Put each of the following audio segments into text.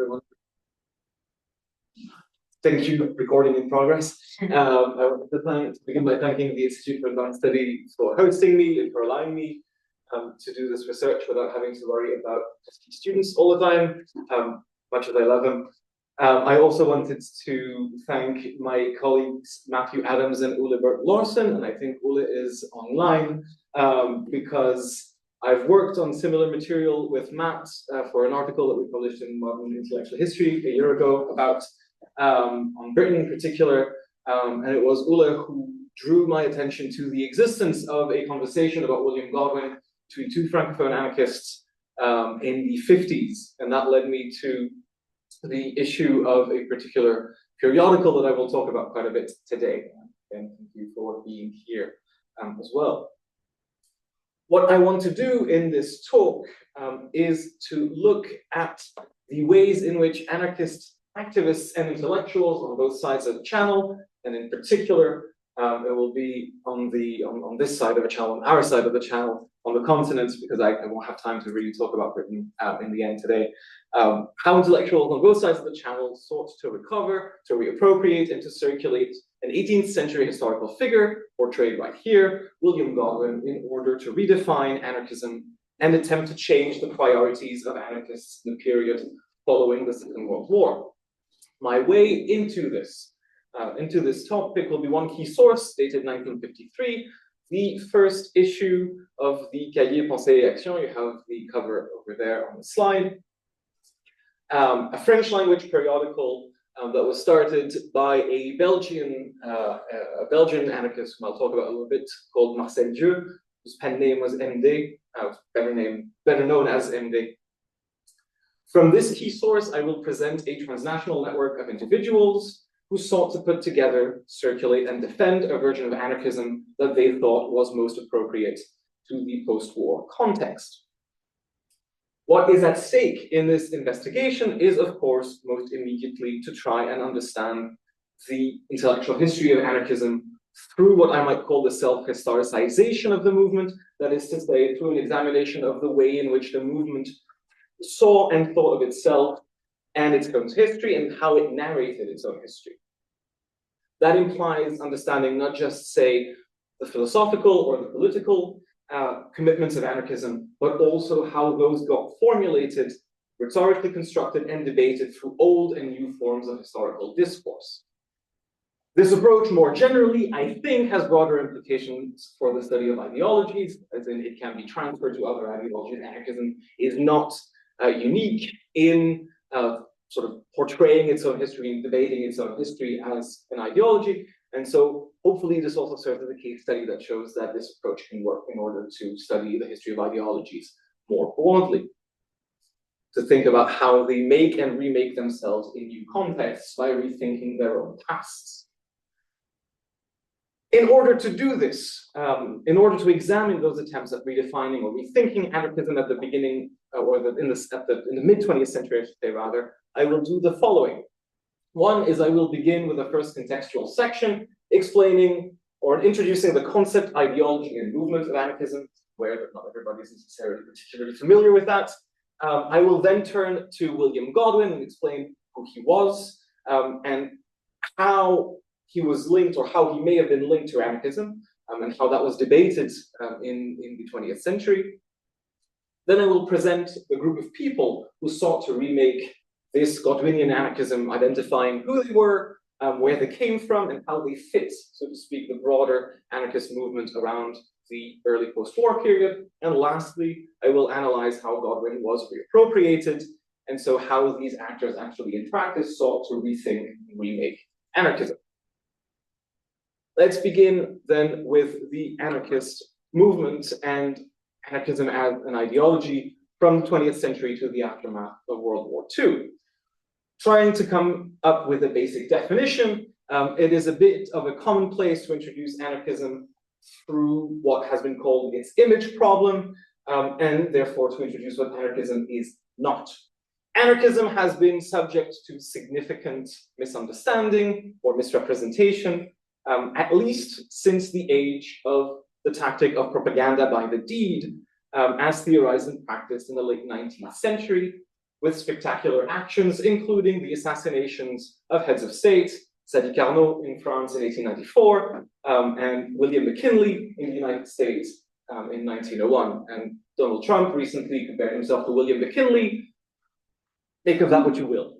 everyone. Thank you, recording in progress. I want to begin by thanking the Institute for Advanced Study for hosting me and for allowing me to do this research without having to worry about students all the time, much as I love them. I also wanted to thank my colleagues Matthew Adams and Ole Bert-Larsen, and I think Ole is online because I've worked on similar material with Matt for an article that we published in Modern Intellectual History a year ago about on Britain in particular, and it was Ole who drew my attention to the existence of a conversation about William Godwin between two Francophone anarchists in the 50s, and that led me to the issue of a particular periodical that I will talk about quite a bit today. And thank you for being here as well. What I want to do in this talk is to look at the ways in which anarchist activists and intellectuals on both sides of the channel, and in particular, it will be on this side of the channel, on our side of the channel, on the continent, because I won't have time to really talk about Britain in the end today, how intellectuals on both sides of the channel sought to recover, to reappropriate, and to circulate an 18th century historical figure, portrayed right here, William Godwin, in order to redefine anarchism and attempt to change the priorities of anarchists in the period following the Second World War. My way into this topic will be one key source, dated 1953, the first issue of the Cahiers Pensée et Action. You have the cover over there on the slide. A French language periodical that was started by a Belgian anarchist, whom I'll talk about a little bit, called Marcel Dieu, whose pen name was MD, better known as MD. From this key source, I will present a transnational network of individuals who sought to put together, circulate, and defend a version of anarchism that they thought was most appropriate to the post-war context. What is at stake in this investigation is, of course, most immediately to try and understand the intellectual history of anarchism through what I might call the self-historicization of the movement, that is to say, through an examination of the way in which the movement saw and thought of itself and its own history and how it narrated its own history. That implies understanding not just, say, the philosophical or the political commitments of anarchism, but also how those got formulated, rhetorically constructed, and debated through old and new forms of historical discourse. This approach, more generally, I think, has broader implications for the study of ideologies, as in it can be transferred to other ideologies. Anarchism is not unique in sort of portraying its own history and debating its own history as an ideology. And so hopefully this also serves as a case study that shows that this approach can work in order to study the history of ideologies more broadly, to think about how they make and remake themselves in new contexts by rethinking their own pasts. In order to do this, in order to examine those attempts at redefining or rethinking anarchism at the beginning, or in the mid-20th century, I should say rather, I will do the following. One is I will begin with a first contextual section explaining or introducing the concept, ideology, and movement of anarchism, where not everybody is necessarily particularly familiar with that. I will then turn to William Godwin and explain who he was and how he was linked, or how he may have been linked to anarchism, and how that was debated in the 20th century. Then I will present the group of people who sought to remake this Godwinian anarchism, identifying who they were, where they came from, and how they fit, so to speak, the broader anarchist movement around the early post-war period. And lastly, I will analyze how Godwin was reappropriated, and so how these actors actually in practice sought to rethink and remake anarchism. Let's begin then with the anarchist movement and anarchism as an ideology from the 20th century to the aftermath of World War II. Trying to come up with a basic definition, it is a bit of a commonplace to introduce anarchism through what has been called its image problem, and therefore to introduce what anarchism is not. Anarchism has been subject to significant misunderstanding or misrepresentation, at least since the age of the tactic of propaganda by the deed, as theorized and practiced in the late 19th century, with spectacular actions, including the assassinations of heads of state, Sadi Carnot in France in 1894, and William McKinley in the United States in 1901. And Donald Trump recently compared himself to William McKinley. Make of that what you will.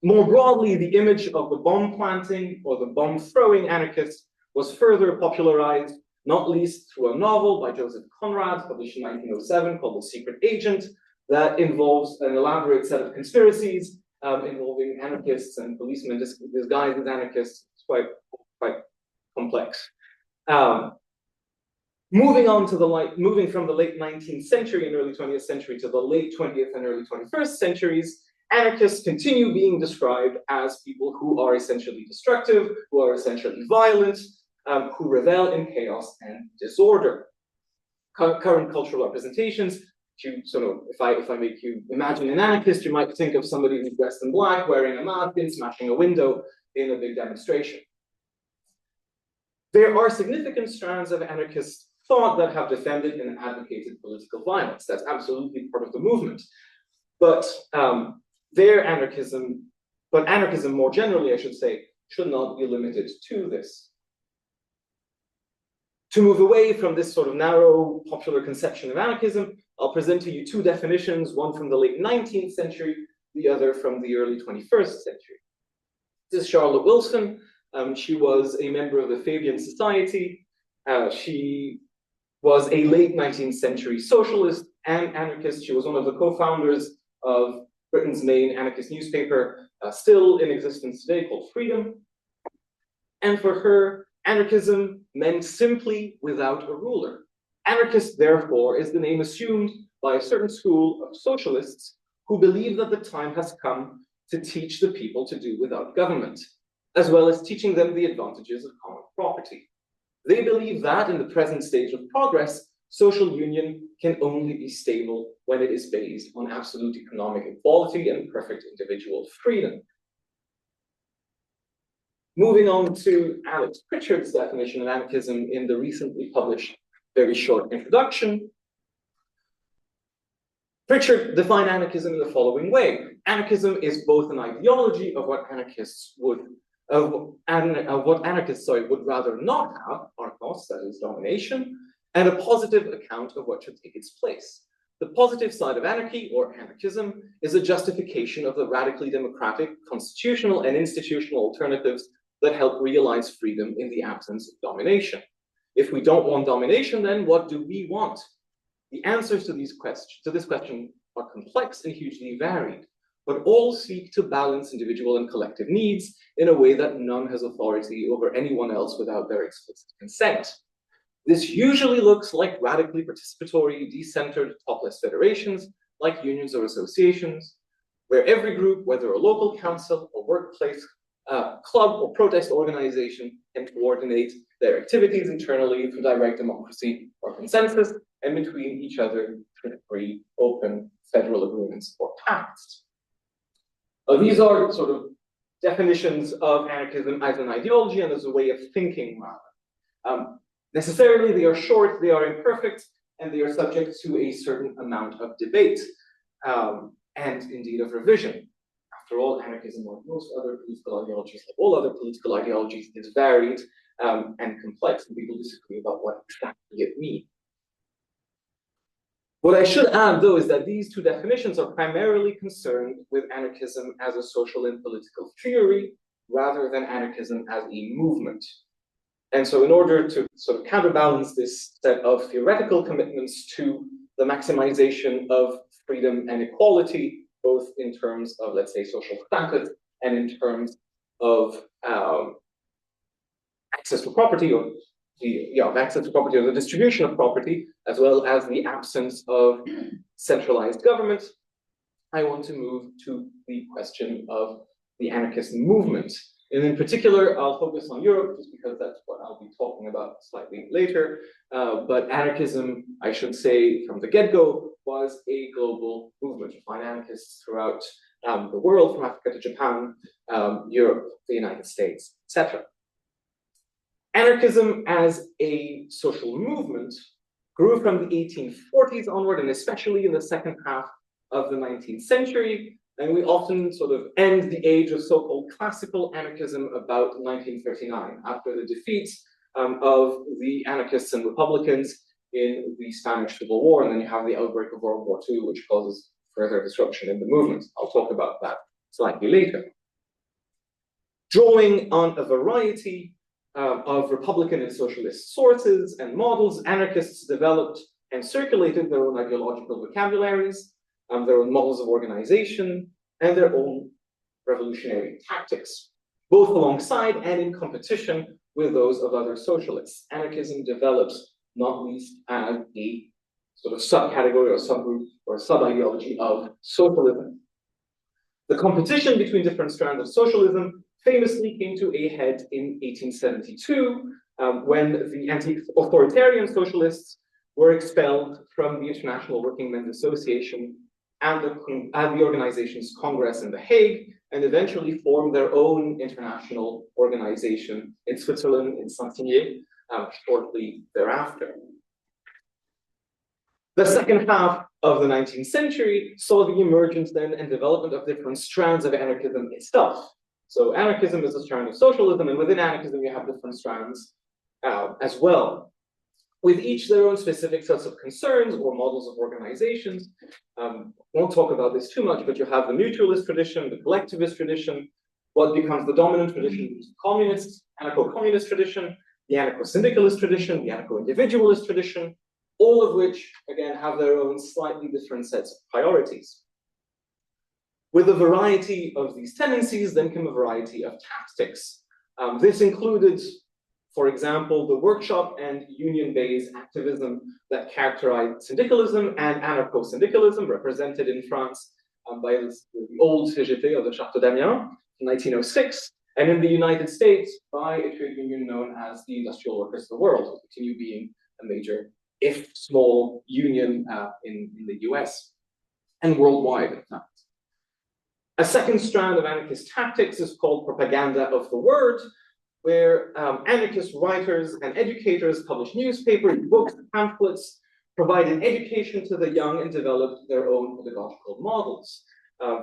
More broadly, the image of the bomb planting or the bomb throwing anarchist was further popularized, not least through a novel by Joseph Conrad, published in 1907, called The Secret Agent, that involves an elaborate set of conspiracies involving anarchists and policemen disguised as anarchists. It's quite complex. Moving from the late 19th century and early 20th century to the late 20th and early 21st centuries, anarchists continue being described as people who are essentially destructive, who are essentially violent, who revel in chaos and disorder. Current cultural representations, if I make you imagine an anarchist, you might think of somebody who's dressed in black, wearing a mask and smashing a window in a big demonstration. There are significant strands of anarchist thought that have defended and advocated political violence. That's absolutely part of the movement. But anarchism more generally, I should say, should not be limited to this. To move away from this sort of narrow popular conception of anarchism, I'll present to you two definitions, one from the late 19th century, the other from the early 21st century. This is Charlotte Wilson. She was a member of the Fabian Society. She was a late 19th century socialist and anarchist. She was one of the co-founders of Britain's main anarchist newspaper, still in existence today, called Freedom. And for her, anarchism meant simply without a ruler. Anarchist, therefore, is the name assumed by a certain school of socialists who believe that the time has come to teach the people to do without government, as well as teaching them the advantages of common property. They believe that in the present stage of progress, social union can only be stable when it is based on absolute economic equality and perfect individual freedom. Moving on to Alex Pritchard's definition of anarchism in the recently published very short introduction. Pritchard defined anarchism in the following way. Anarchism is both an ideology of what anarchists would rather not have, archos, that is domination, and a positive account of what should take its place. The positive side of anarchy, or anarchism, is a justification of the radically democratic, constitutional, and institutional alternatives that help realize freedom in the absence of domination. If we don't want domination, then what do we want? The answers to this question are complex and hugely varied, but all seek to balance individual and collective needs in a way that none has authority over anyone else without their explicit consent. This usually looks like radically participatory, decentered, topless federations, like unions or associations, where every group, whether a local council or workplace, club or protest organization, can coordinate their activities internally through direct democracy or consensus, and between each other through free, open federal agreements or pacts. These are sort of definitions of anarchism as an ideology and as a way of thinking, rather. Necessarily, they are short, they are imperfect, and they are subject to a certain amount of debate, and indeed of revision. After all, anarchism, like most other political ideologies, like all other political ideologies, is varied and complex, and people disagree about what exactly it means. What I should add, though, is that these two definitions are primarily concerned with anarchism as a social and political theory, rather than anarchism as a movement. And so in order to sort of counterbalance this set of theoretical commitments to the maximization of freedom and equality, both in terms of, let's say, social status and in terms of access to property, or access to property, or the distribution of property, as well as the absence of centralized government, I want to move to the question of the anarchist movement. And in particular, I'll focus on Europe, just because that's what I'll be talking about slightly later. But anarchism, I should say from the get-go, was a global movement. You find anarchists throughout the world, from Africa to Japan, Europe, the United States, etc. Anarchism as a social movement grew from the 1840s onward, and especially in the second half of the 19th century, and we often sort of end the age of so-called classical anarchism about 1939, after the defeat of the anarchists and republicans in the Spanish Civil War, and then you have the outbreak of World War II, which causes further disruption in the movement. I'll talk about that slightly later. Drawing on a variety of Republican and socialist sources and models, anarchists developed and circulated their own ideological vocabularies, their own models of organization, and their own revolutionary tactics, both alongside and in competition with those of other socialists. Anarchism develops not least as a sort of subcategory or subgroup or sub-ideology of socialism. The competition between different strands of socialism famously came to a head in 1872 when the anti-authoritarian socialists were expelled from the International Working Men's Association and the organization's Congress in The Hague, and eventually formed their own international organization in Switzerland, in Saint-Denis, shortly thereafter. The second half of the 19th century saw the emergence then and development of different strands of anarchism itself. So anarchism is a strand of socialism, and within anarchism you have different strands as well, with each their own specific sets of concerns or models of organizations. Won't talk about this too much, but you have the mutualist tradition, the collectivist tradition, what becomes the dominant tradition is the communist, anarcho-communist tradition, the anarcho-syndicalist tradition, the anarcho-individualist tradition, all of which, again, have their own slightly different sets of priorities. With a variety of these tendencies, then came a variety of tactics. This included, for example, the workshop and union-based activism that characterized syndicalism and anarcho-syndicalism, represented in France by the old Cergy of the Château d'Amiens in 1906, and in the United States by a trade union known as the Industrial Workers of the World, who continue being a major, if small, union in the US and worldwide, in fact. A second strand of anarchist tactics is called propaganda of the word, where anarchist writers and educators published newspapers, books, pamphlets, provided education to the young and developed their own pedagogical models.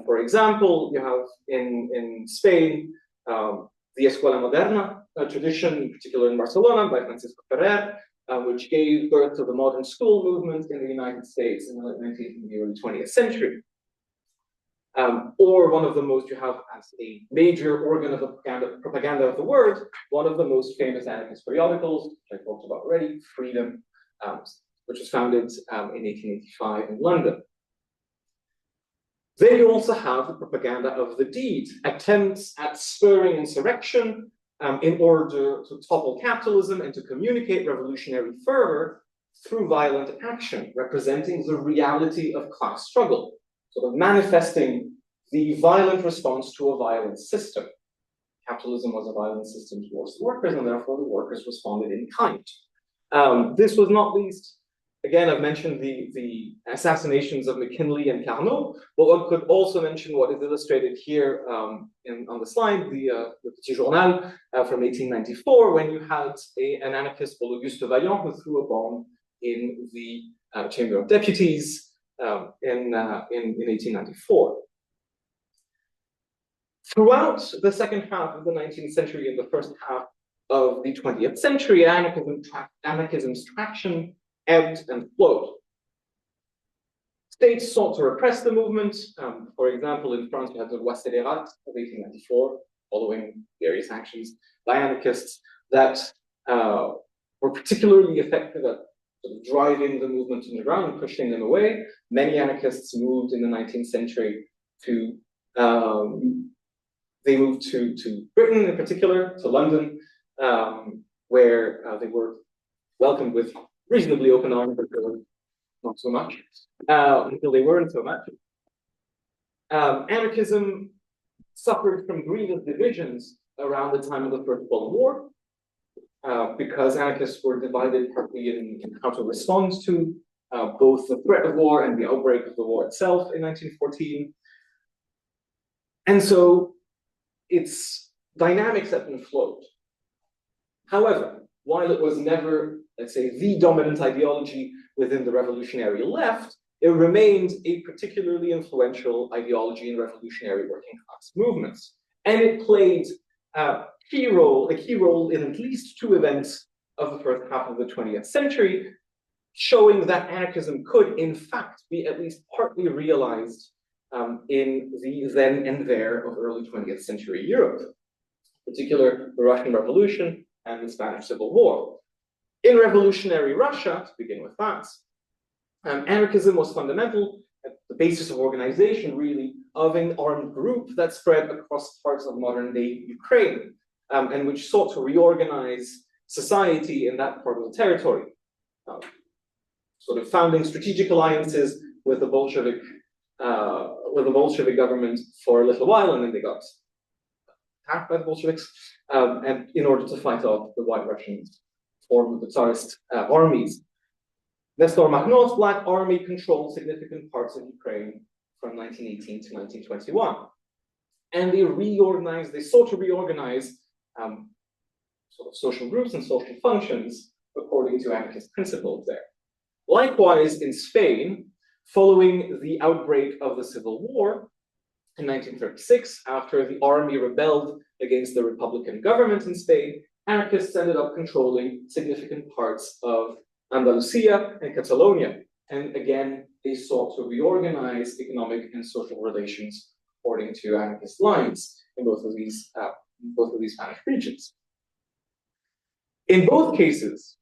For example, you have in Spain, the Escuela Moderna, a tradition, in particular in Barcelona, by Francisco Ferrer, which gave birth to the modern school movement in the United States in the late 19th and the early 20th century. Or one of the most, you have as a major organ of the propaganda of the word, one of the most famous anarchist periodicals, which I talked about already, Freedom, which was founded in 1885 in London. Then you also have the propaganda of the deed, attempts at spurring insurrection in order to topple capitalism and to communicate revolutionary fervor through violent action, representing the reality of class struggle, sort of manifesting the violent response to a violent system. Capitalism was a violent system towards the workers, and therefore the workers responded in kind. This was not least, again, I've mentioned the assassinations of McKinley and Carnot, but one could also mention what is illustrated here on the slide, the Petit Journal from 1894, when you had an anarchist called Auguste Vaillant who threw a bomb in the Chamber of Deputies in 1894. Throughout the second half of the 19th century and the first half of the 20th century, anarchism's traction ebbed and flowed. States sought to repress the movement. For example, in France, you had the Loi Scélérate of 1894, following various actions by anarchists that were particularly effective at sort of driving the movement underground and pushing them away. Many anarchists moved in the 19th century to Britain in particular, to London, where they were welcomed with reasonably open arms, but not so much, until they weren't so much. Anarchism suffered from grievous divisions around the time of the First World War, because anarchists were divided partly in how to respond to both the threat of war and the outbreak of the war itself in 1914. And so its dynamics ebbed and flowed. However, while it was never, let's say, the dominant ideology within the revolutionary left, it remained a particularly influential ideology in revolutionary working class movements. And it played a key role in at least two events of the first half of the 20th century, showing that anarchism could, in fact, be at least partly realized in the then and there of early 20th century Europe, in particular the Russian Revolution and the Spanish Civil War. In revolutionary Russia, to begin with that, anarchism was fundamental, at the basis of organization, really, of an armed group that spread across parts of modern-day Ukraine, and which sought to reorganize society in that part of the territory, sort of founding strategic alliances with the Bolshevik government for a little while, and then they got attacked by the Bolsheviks, and in order to fight off the White Russians form of the Tsarist armies. Nestor Makhnov's Black Army controlled significant parts of Ukraine from 1918 to 1921. And they sought to reorganize sort of social groups and social functions according to anarchist principles there. Likewise, in Spain, following the outbreak of the Civil War in 1936, after the army rebelled against the Republican government in Spain, anarchists ended up controlling significant parts of Andalusia and Catalonia. And again, they sought to reorganize economic and social relations according to anarchist lines in both of these Spanish regions. In both cases,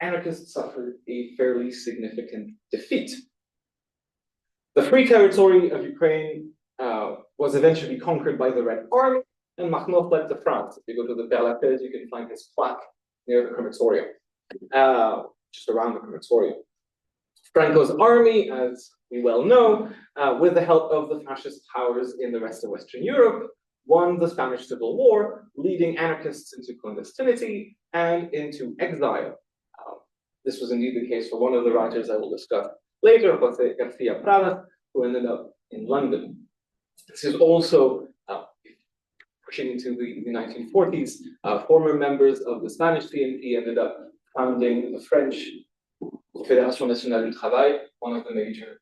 anarchists suffered a fairly significant defeat. The Free Territory of Ukraine was eventually conquered by the Red Army, and Makhnov fled to France. If you go to the Père Lachaise, you can find his plaque near the crematorium, just around the crematorium. Franco's army, as we well know, with the help of the fascist powers in the rest of Western Europe, won the Spanish Civil War, leading anarchists into clandestinity and into exile. This was indeed the case for one of the writers I will discuss later, José García Prada, who ended up in London. This is also pushing into the 1940s. Former members of the Spanish CNT ended up founding the French Fédération Nationale du Travail, one of the major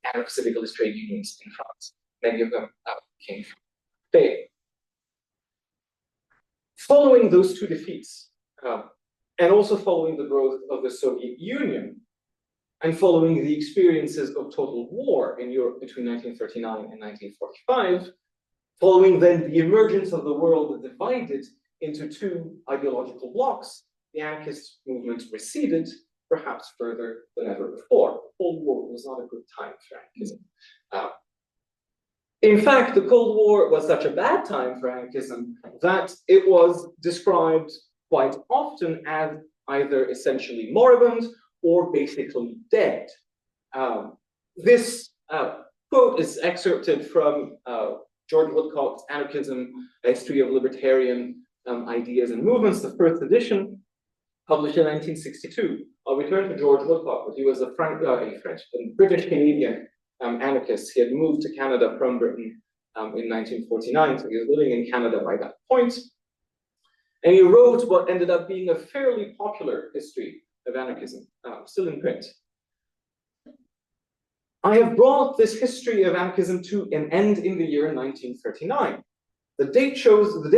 anarcho-syndicalist trade unions in France. Many of them came from Spain. Following those two defeats, and also following the growth of the Soviet Union, and following the experiences of total war in Europe between 1939 and 1945, following then the emergence of the world divided into two ideological blocs, the anarchist movement receded, perhaps further than ever before. The Cold War was not a good time for anarchism. In fact, the Cold War was such a bad time for anarchism that it was described quite often as either essentially moribund or basically dead. This quote is excerpted from George Woodcock's Anarchism, A History of Libertarian Ideas and Movements, the first edition, published in 1962. I'll return to George Woodcock, but he was a British-Canadian anarchist. He had moved to Canada from Britain in 1949, so he was living in Canada by that point. And he wrote what ended up being a fairly popular history of anarchism, still in print. I have brought this history of anarchism to an end in the year 1939. The date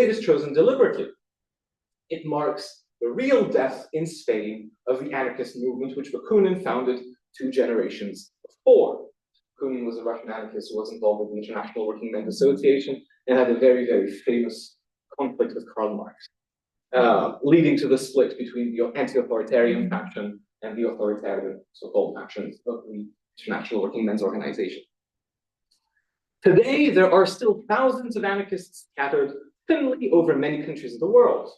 is chosen deliberately. It marks the real death in Spain of the anarchist movement, which Bakunin founded 2 generations before. Bakunin was a Russian anarchist who was involved with the International Working Men's Association and had a very, very famous conflict with Karl Marx, leading to the split between the anti-authoritarian faction and the authoritarian so-called factions of the International Working Men's Organization. Today, there are still thousands of anarchists scattered thinly over many countries of the world.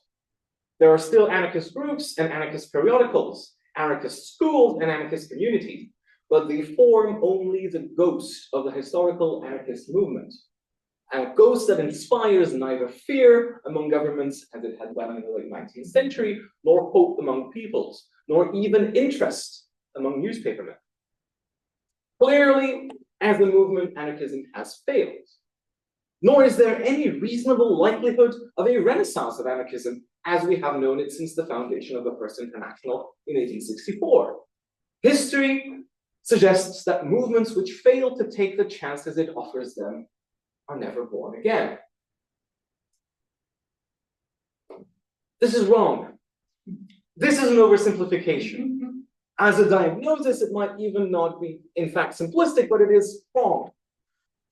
There are still anarchist groups and anarchist periodicals, anarchist schools and anarchist communities, but they form only the ghost of the historical anarchist movement. A ghost that inspires neither fear among governments, as it had done in the late 19th century, nor hope among peoples, nor even interest among newspapermen. Clearly, as a movement, anarchism has failed. Nor is there any reasonable likelihood of a renaissance of anarchism as we have known it since the foundation of the First International in 1864. History suggests that movements which fail to take the chances it offers them are never born again. This is wrong. This is an oversimplification. As a diagnosis, it might even not be, in fact, simplistic, but it is wrong.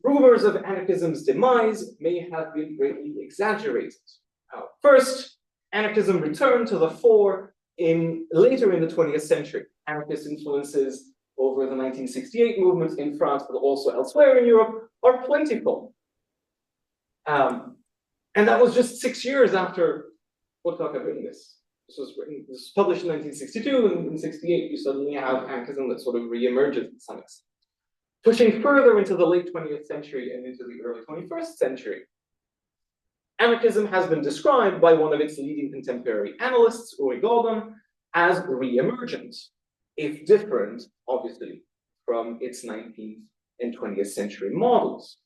Rumors of anarchism's demise may have been greatly exaggerated. First, anarchism returned to the fore later in the 20th century. Anarchist influences over the 1968 movement in France, but also elsewhere in Europe, are plentiful. And that was just 6 years after Woodcock had written this. This was published in 1962, and in 68 you suddenly have anarchism that sort of re-emerges to some extent. Pushing further into the late 20th century and into the early 21st century, anarchism has been described by one of its leading contemporary analysts, William Godwin, as re-emergent, if different, obviously, from its 19th and 20th century models.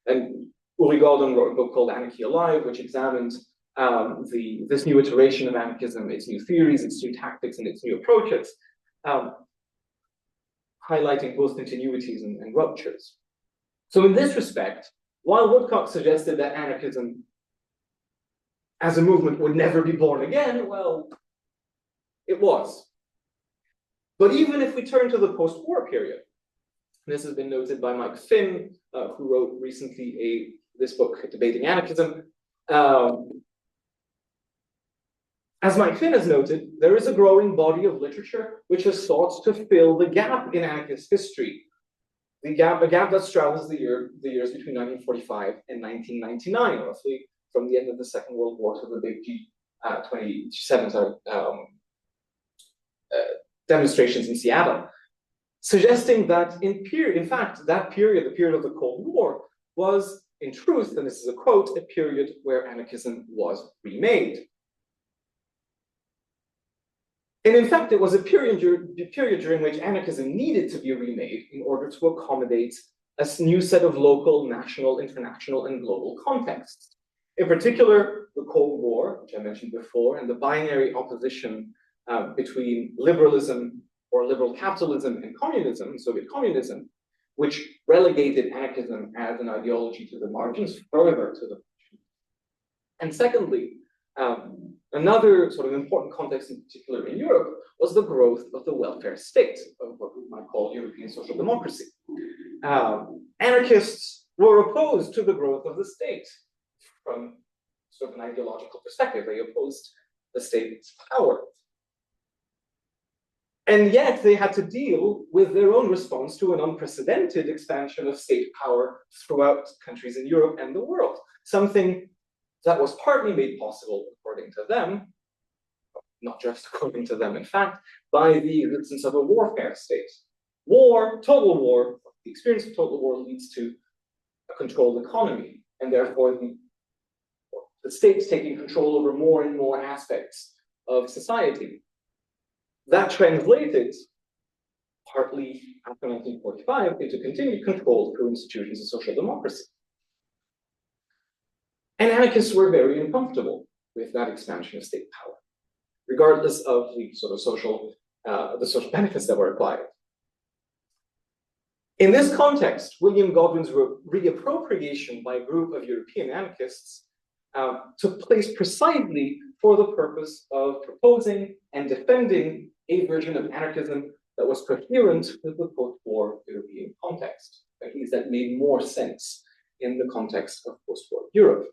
And William Godwin wrote a book called Anarchy Alive, which examined this new iteration of anarchism, its new theories, its new tactics, and its new approaches, highlighting both continuities and ruptures. So in this respect, while Woodcock suggested that anarchism as a movement would never be born again, well, it was. But even if we turn to the post-war period, this has been noted by Mike Finn, who wrote recently this book, Debating Anarchism. As Mike Finn has noted, there is a growing body of literature which has sought to fill the gap in anarchist history, a gap that straddles the years between 1945 and 1999, roughly from the end of the Second World War to the big G27 demonstrations in Seattle, suggesting that in fact, that period, the period of the Cold War, was in truth, and this is a quote, a period where anarchism was remade. And in fact, it was a period during which anarchism needed to be remade in order to accommodate a new set of local, national, international, and global contexts. In particular, the Cold War, which I mentioned before, and the binary opposition between liberalism or liberal capitalism and communism, Soviet communism, which relegated anarchism as an ideology to the margins, further to the margins. And secondly, another sort of important context, in particular in Europe, was the growth of the welfare state, of what we might call European social democracy. Anarchists were opposed to the growth of the state from sort of an ideological perspective. They opposed the state's power. And yet they had to deal with their own response to an unprecedented expansion of state power throughout countries in Europe and the world, something that was partly made possible, according to them, not just according to them, in fact, by the existence of a warfare state. War, total war, the experience of total war leads to a controlled economy, and therefore the state's taking control over more and more aspects of society. That translated, partly after 1945, into continued control through institutions of social democracy. And anarchists were very uncomfortable with that expansion of state power, regardless of the sort of social benefits that were acquired. In this context, William Godwin's reappropriation by a group of European anarchists took place precisely for the purpose of proposing and defending a version of anarchism that was coherent with the post-war European context, at least that made more sense in the context of post-war Europe.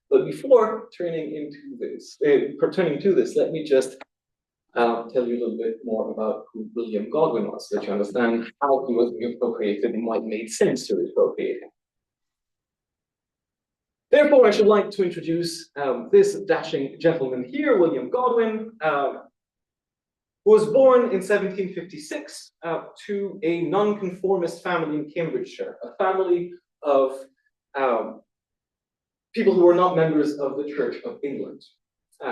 But before turning to this, let me just tell you a little bit more about who William Godwin was, so that you understand how he was reappropriated and why it made sense to reappropriate him. Therefore, I should like to introduce this dashing gentleman here, William Godwin, who was born in 1756 to a nonconformist family in Cambridgeshire, a family of people who were not members of the Church of England.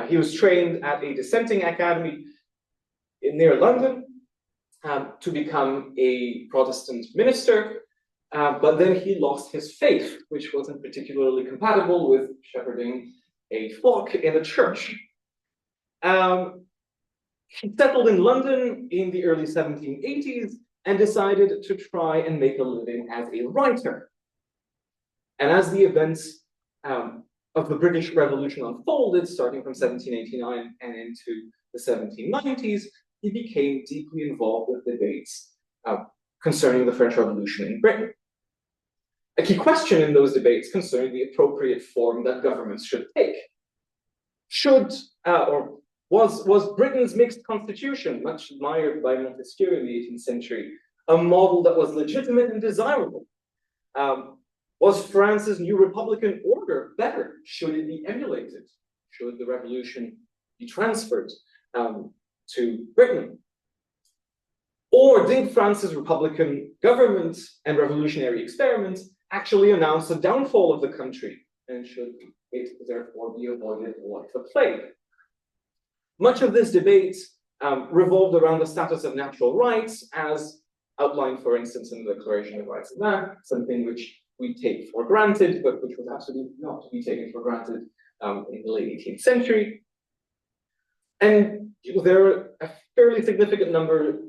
He was trained at a dissenting academy near London to become a Protestant minister, but then he lost his faith, which wasn't particularly compatible with shepherding a flock in a church. He settled in London in the early 1780s and decided to try and make a living as a writer. And as the events of the British Revolution unfolded, starting from 1789 and into the 1790s, he became deeply involved with debates concerning the French Revolution in Britain. A key question in those debates concerned the appropriate form that governments should take. Was Britain's mixed constitution, much admired by Montesquieu in the 18th century, a model that was legitimate and desirable? Was France's new republican order better? Should it be emulated? Should the revolution be transferred to Britain? Or did France's republican government and revolutionary experiment actually announce the downfall of the country, and should it therefore be avoided like the plague? Much of this debate revolved around the status of natural rights, as outlined, for instance, in the Declaration of Rights of Man, something which we take for granted, but which was absolutely not to be taken for granted in the late 18th century. And there are a fairly significant number.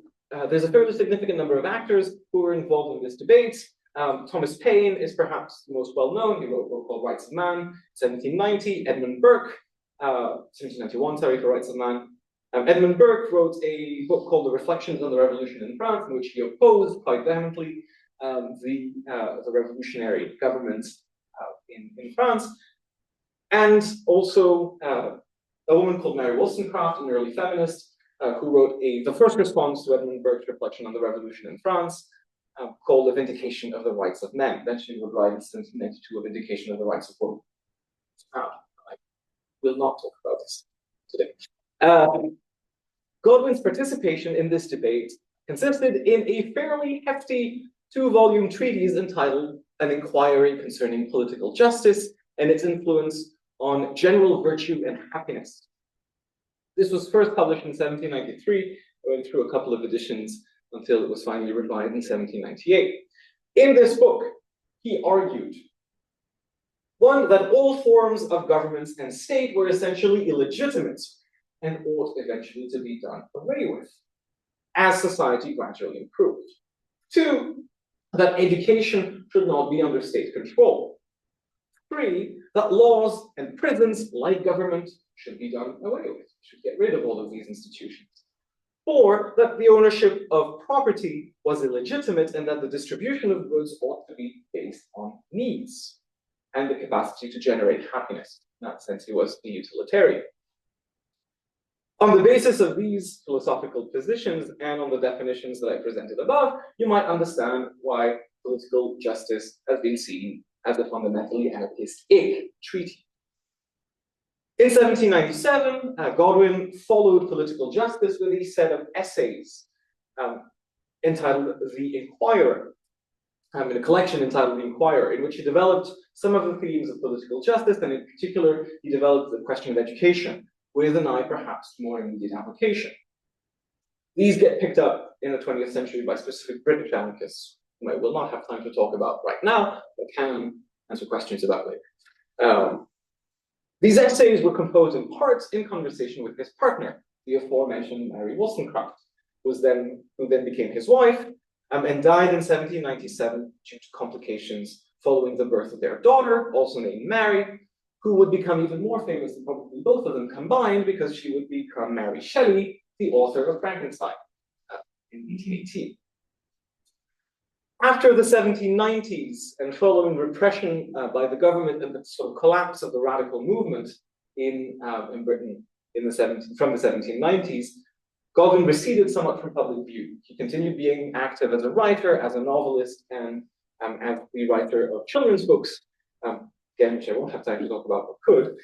There's a fairly significant number of actors who were involved in this debate. Thomas Paine is perhaps the most well-known. He wrote a book called Rights of Man, 1790. Edmund Burke, 1791, sorry, for Rights of Man. Edmund Burke wrote a book called The Reflections on the Revolution in France, in which he opposed quite vehemently the revolutionary government in France. And also a woman called Mary Wollstonecraft, an early feminist, who wrote the first response to Edmund Burke's reflection on the revolution in France, called A Vindication of the Rights of Men. Then she would write in 1792 A Vindication of the Rights of Women. I will not talk about this today. Godwin's participation in this debate consisted in a fairly hefty 2-volume treatise entitled An Inquiry Concerning Political Justice and its Influence on General Virtue and Happiness. This was first published in 1793, went through a couple of editions until it was finally revised in 1798. In this book, he argued, one, that all forms of governments and state were essentially illegitimate and ought eventually to be done away with, as society gradually improved. 2, that education should not be under state control. 3, that laws and prisons, like government, should be done away with, should get rid of all of these institutions. 4, that the ownership of property was illegitimate and that the distribution of goods ought to be based on needs and the capacity to generate happiness. In that sense, he was a utilitarian. On the basis of these philosophical positions and on the definitions that I presented above, you might understand why political justice has been seen as a fundamentally anarchistic treaty. In 1797, Godwin followed political justice with a set of essays entitled The Inquirer, in a collection entitled The Inquirer, in which he developed some of the themes of political justice, and in particular, he developed the question of education, with an eye perhaps to more immediate application. These get picked up in the 20th century by specific British anarchists, whom I will not have time to talk about right now, but can answer questions about later. These essays were composed in parts in conversation with his partner, the aforementioned Mary Wollstonecraft, who then became his wife and died in 1797 due to complications following the birth of their daughter, also named Mary, who would become even more famous than probably both of them combined, because she would become Mary Shelley, the author of Frankenstein, in 1818. After the 1790s and following repression by the government and the sort of collapse of the radical movement in Britain from the 1790s, Godwin receded somewhat from public view. He continued being active as a writer, as a novelist, and as the writer of children's books, again, which I won't have time to talk about, but could,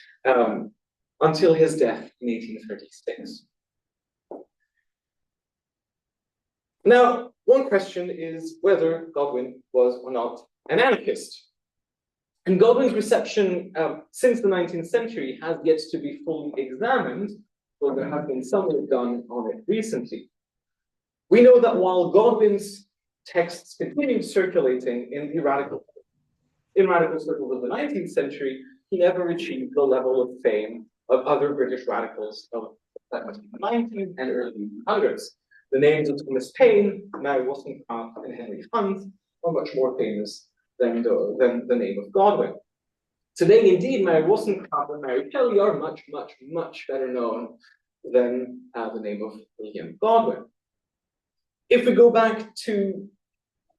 until his death in 1836. Now, one question is whether Godwin was or not an anarchist. And Godwin's reception since the 19th century has yet to be fully examined, though there have been some work done on it recently. We know that while Godwin's texts continued circulating in radical circles of the 19th century, he never achieved the level of fame of other British radicals of that was in the 19th and early 1800s. The names of Thomas Paine, Mary Wollstonecraft, and Henry Hunt are much more famous than the name of Godwin. Today, indeed, Mary Wollstonecraft and Mary Shelley are much, much, much better known than the name of William Godwin. If we go back to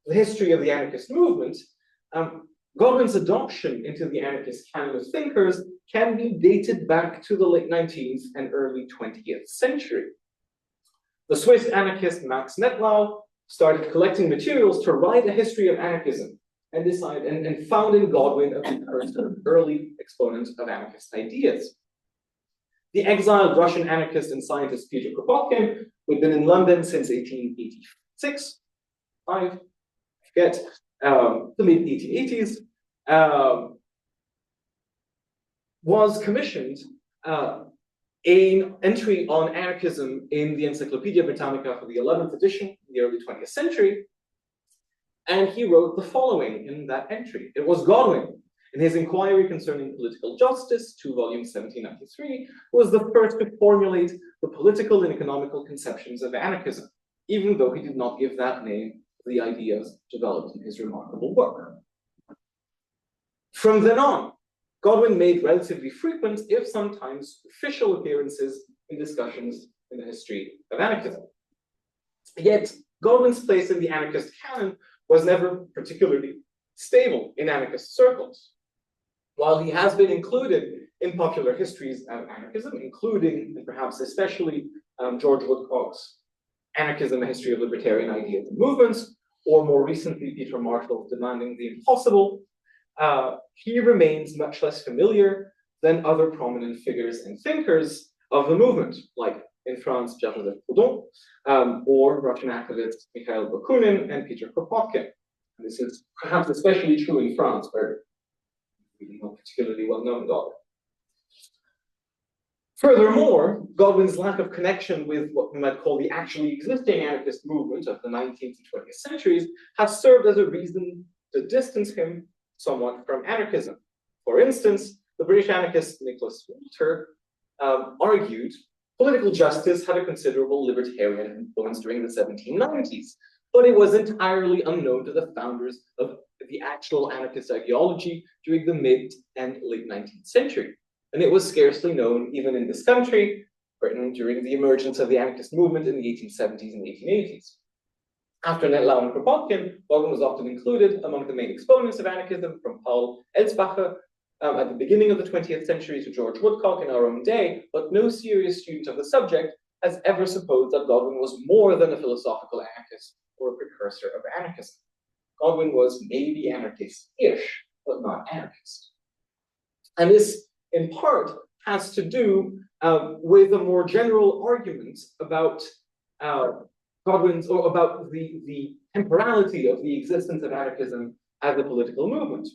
the history of the anarchist movement, Godwin's adoption into the anarchist canon of thinkers can be dated back to the late 19th and early 20th century. The Swiss anarchist Max Nettlau started collecting materials to write a history of anarchism and found in Godwin a precursor of early exponent of anarchist ideas. The exiled Russian anarchist and scientist Peter Kropotkin, who had been in London since 1886, the mid-1880s, was commissioned an entry on anarchism in the Encyclopedia Britannica for the 11th edition in the early 20th century. And he wrote the following in that entry. It was Godwin, in his Inquiry Concerning Political Justice, 2 volumes, 1793, was the first to formulate the political and economical conceptions of anarchism, even though he did not give that name to the ideas developed in his remarkable work. From then on, Godwin made relatively frequent, if sometimes official, appearances in discussions in the history of anarchism. Yet, Godwin's place in the anarchist canon was never particularly stable in anarchist circles. While he has been included in popular histories of anarchism, including, and perhaps especially, George Woodcock's Anarchism, A History of Libertarian Ideas and Movements, or more recently, Peter Marshall's Demanding the Impossible, he remains much less familiar than other prominent figures and thinkers of the movement, like in France, Jacques Proudhon, or Russian activists Mikhail Bakunin and Peter Kropotkin. And this is perhaps especially true in France, where really not particularly well-known Godwin. Furthermore, Godwin's lack of connection with what we might call the actually existing anarchist movement of the 19th and 20th centuries has served as a reason to distance him somewhat from anarchism. For instance, the British anarchist Nicholas Walter argued political justice had a considerable libertarian influence during the 1790s, but it was entirely unknown to the founders of the actual anarchist ideology during the mid and late 19th century. And it was scarcely known even in this country, Britain, during the emergence of the anarchist movement in the 1870s and 1880s. After Nettlau and Kropotkin, Godwin was often included among the main exponents of anarchism, from Paul Elsbacher at the beginning of the 20th century to George Woodcock in our own day, but no serious student of the subject has ever supposed that Godwin was more than a philosophical anarchist or a precursor of anarchism. Godwin was maybe anarchist-ish, but not anarchist. And this, in part, has to do with a more general argument about Godwin's, or about the temporality of the existence of anarchism as a political movement.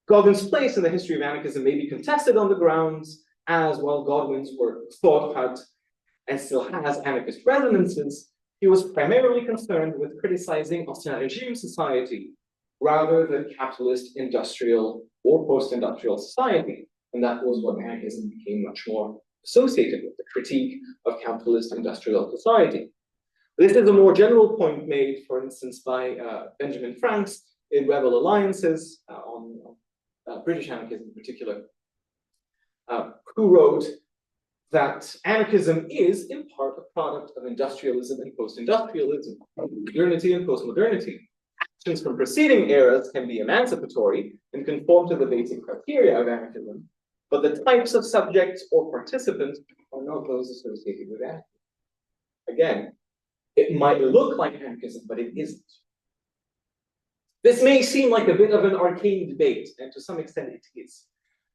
Godwin's place in the history of anarchism may be contested on the grounds as, while Godwin's work thought had and still has anarchist resonances, he was primarily concerned with criticizing ancien regime society rather than capitalist, industrial, or post-industrial society. And that was what anarchism became much more associated with, the critique of capitalist industrial society. This is a more general point made, for instance, by Benjamin Franks in Rebel Alliances on British anarchism in particular, who wrote that anarchism is, in part, a product of industrialism and post-industrialism, modernity and post-modernity. Actions from preceding eras can be emancipatory and conform to the basic criteria of anarchism, but the types of subjects or participants are not those associated with anarchism. Again, it might look like anarchism, but it isn't. This may seem like a bit of an arcane debate, and to some extent it is.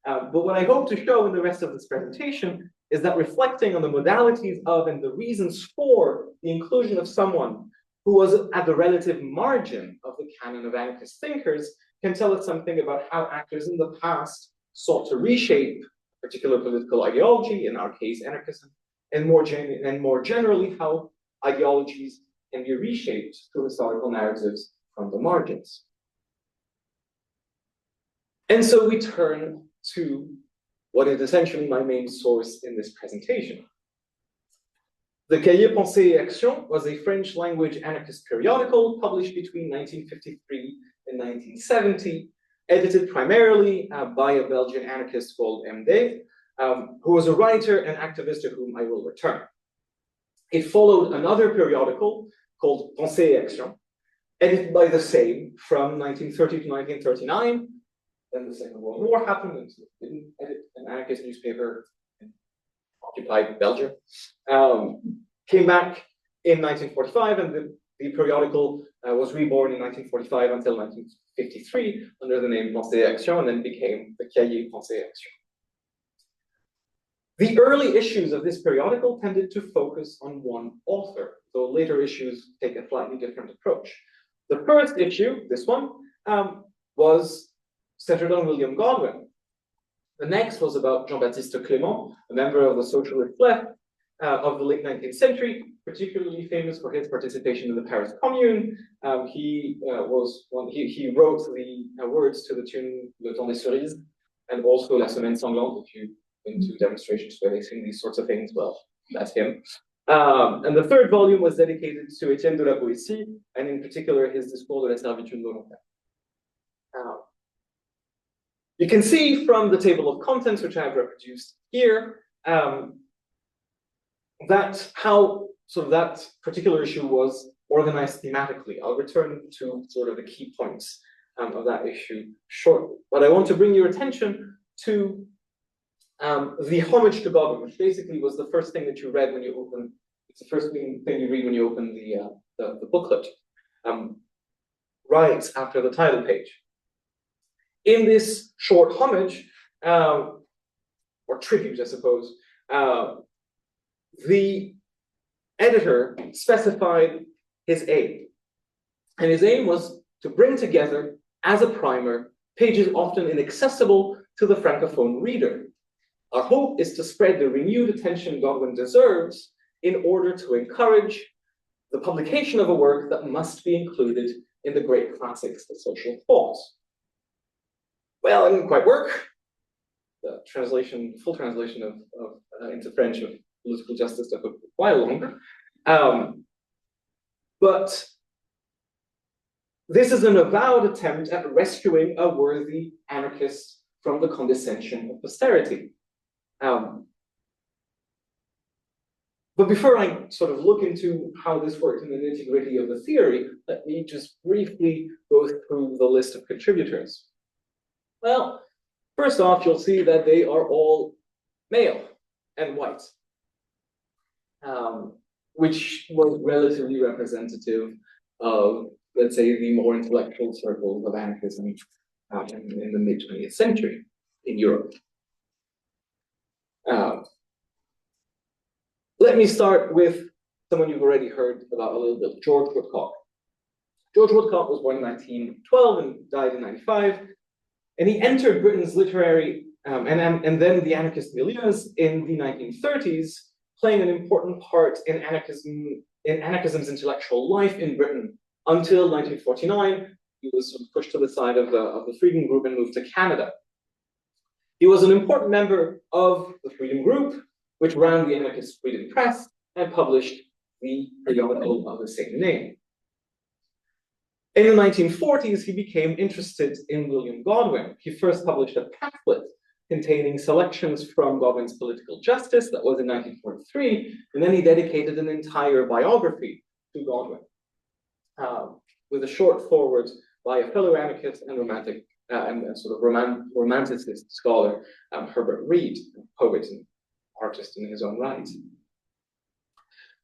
But what I hope to show in the rest of this presentation is that reflecting on the modalities of and the reasons for the inclusion of someone who was at the relative margin of the canon of anarchist thinkers can tell us something about how actors in the past sought to reshape a particular political ideology, in our case anarchism, and more generally how ideologies can be reshaped through historical narratives from the margins. And so we turn to what is essentially my main source in this presentation. The Cahier Pensée et Action was a French language anarchist periodical published between 1953 and 1970, edited primarily by a Belgian anarchist called MD, who was a writer and activist to whom I will return. It followed another periodical called Pensée et Action, edited by the same from 1930 to 1939. Then the Second World War happened, and so it didn't edit an anarchist newspaper in occupied Belgium. Came back in 1945, and the periodical was reborn in 1945 until 1953 under the name Pensée et Action, and then became the Cahier Pensée et Action. The early issues of this periodical tended to focus on one author, though later issues take a slightly different approach. The first issue, this one, was centered on William Godwin. The next was about Jean-Baptiste Clément, a member of the socialist left of the late 19th century, particularly famous for his participation in the Paris Commune. He wrote the words to the tune Le Temps des Cerises, and also La Semaine Sanglante, if you've been to demonstrations where they sing these sorts of things, well, that's him. And the third volume was dedicated to Étienne de la Boétie, and in particular his Discours de la servitude volontaire. You can see from the table of contents, which I have reproduced here, that how sort of that particular issue was organized thematically. I'll return to sort of the key points of that issue shortly. But I want to bring your attention to the homage to Godwin, which basically was the first thing that you read when you open. It's the first thing you read when you open the booklet, right after the title page. In this short homage, or tribute, I suppose, the editor specified his aim. And his aim was to bring together, as a primer, pages often inaccessible to the Francophone reader. Our hope is to spread the renewed attention Godwin deserves in order to encourage the publication of a work that must be included in the great classics of social thought. Well, it didn't quite work. The translation, full translation of into French of political justice took a while longer. But this is an avowed attempt at rescuing a worthy anarchist from the condescension of posterity. But before I sort of look into how this worked in the nitty-gritty of the theory, let me just briefly go through the list of contributors. Well, first off, you'll see that they are all male and white, which was relatively representative of, let's say, the more intellectual circles of anarchism in the mid-20th century in Europe. Let me start with someone you've already heard about a little bit, George Woodcock. George Woodcock was born in 1912 and died in 1995. And he entered Britain's literary and then the anarchist milieus in the 1930s, playing an important part in anarchism's intellectual life in Britain until 1949. He was sort of pushed to the side of the Freedom Group and moved to Canada. He was an important member of the Freedom Group, which ran the anarchist Freedom Press and published the periodical of the same name. In the 1940s, he became interested in William Godwin. He first published a pamphlet containing selections from Godwin's Political Justice, that was in 1943, and then he dedicated an entire biography to Godwin, with a short foreword by a fellow anarchist and romantic and sort of romanticist scholar, Herbert Reed, a poet and artist in his own right.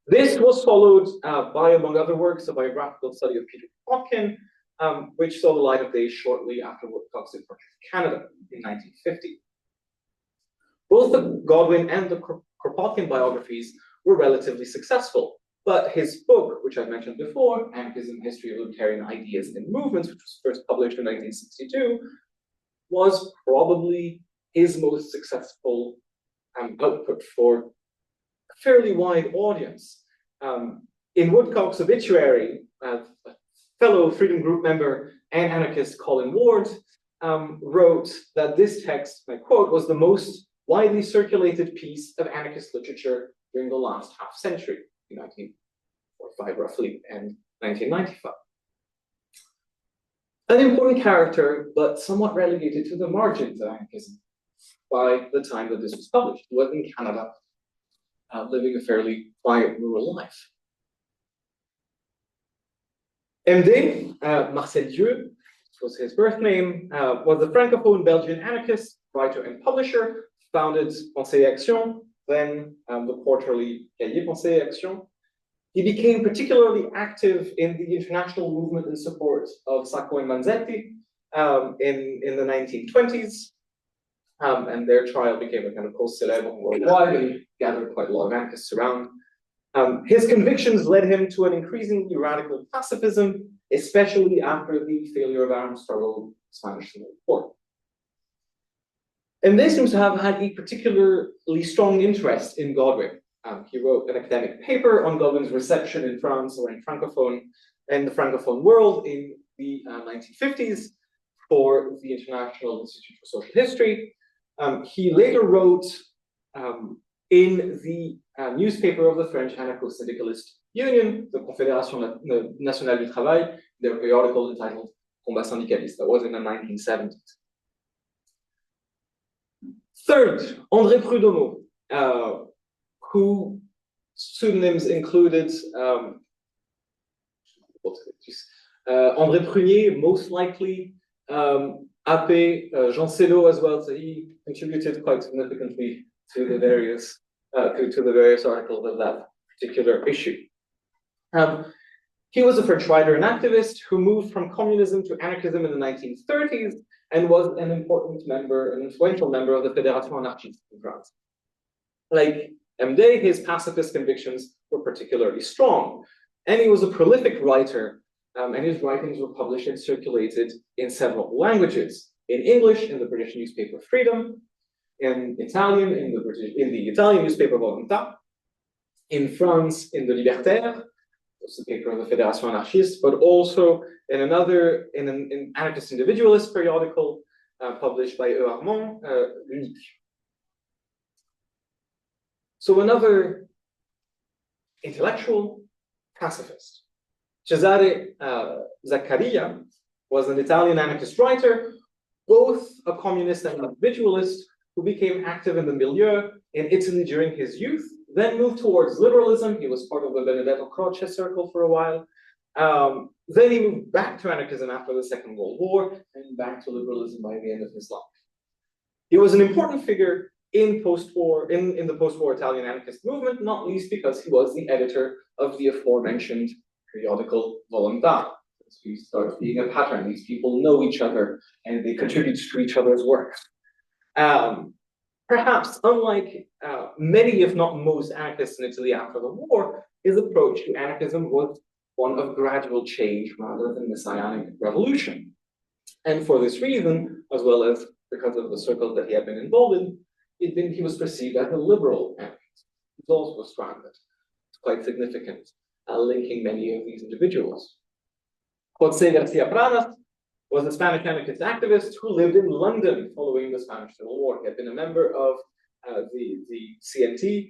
This was followed by, among other works, a biographical study of Peter Kropotkin, which saw the light of day shortly after Woodcock's departure to Canada in 1950. Both the Godwin and the Kropotkin biographies were relatively successful, but his book, which I mentioned before, Anarchism, History of Libertarian Ideas and Movements, which was first published in 1962, was probably his most successful output for a fairly wide audience. In Woodcock's obituary, a fellow Freedom Group member and anarchist Colin Ward wrote that this text, I quote, was the most widely circulated piece of anarchist literature during the last half century, 1945 roughly, and 1995. An important character, but somewhat relegated to the margins of anarchism by the time that this was published. He was in Canada, living a fairly quiet rural life. MD, Marcel Dieu, which was his birth name, was a francophone Belgian anarchist, writer and publisher, founded Pensée et Action, then the quarterly Cahier Pensée et Action. He became particularly active in the international movement in support of Sacco and Vanzetti in the 1920s. And their trial became a kind of cause célèbre worldwide and gathered quite a lot of anarchists around. His convictions led him to an increasingly radical pacifism, especially after the failure of armed struggle in the Spanish Civil War. And they seems to have had a particularly strong interest in Godwin. He wrote an academic paper on Godwin's reception in France or in the Francophone world in the 1950s for the International Institute for Social History. He later wrote in the newspaper of the French anarcho-syndicalist union, the Confédération Nationale du Travail, their periodical entitled Combat Syndicaliste. That was in the 1970s. Third, André Prud'homme, who pseudonyms included André Prunier, most likely, AP, Jean Selot as well, so he contributed quite significantly to the various articles of that particular issue. He was a French writer and activist who moved from communism to anarchism in the 1930s and was an important member, an influential member of the Fédération Anarchiste in France. Like MD, his pacifist convictions were particularly strong, and he was a prolific writer, and his writings were published and circulated in several languages. In English, in the British newspaper Freedom, in Italian, in the Italian newspaper Volontà, in France, in the Libertaire, was the paper of the Fédération Anarchiste, but also in an anarchist individualist periodical published by E. Armand, L'Unique. So another intellectual pacifist. Cesare Zaccaria was an Italian anarchist writer, both a communist and an individualist, who became active in the milieu in Italy during his youth, then moved towards liberalism. He was part of the Benedetto Croce circle for a while. Then he moved back to anarchism after the Second World War and back to liberalism by the end of his life. He was an important figure in the post-war Italian anarchist movement, not least because he was the editor of the aforementioned periodical Volontà. We start being a pattern. These people know each other and they contribute to each other's work. Perhaps unlike many, if not most, anarchists in Italy after the war, his approach to anarchism was one of gradual change rather than messianic revolution. And for this reason, as well as because of the circles that he had been involved in, he was perceived as a liberal anarchist. He was also stranded. It's quite significant, linking many of these individuals. José García Pradas was a Spanish anarchist activist who lived in London following the Spanish Civil War. He had been a member of the CNT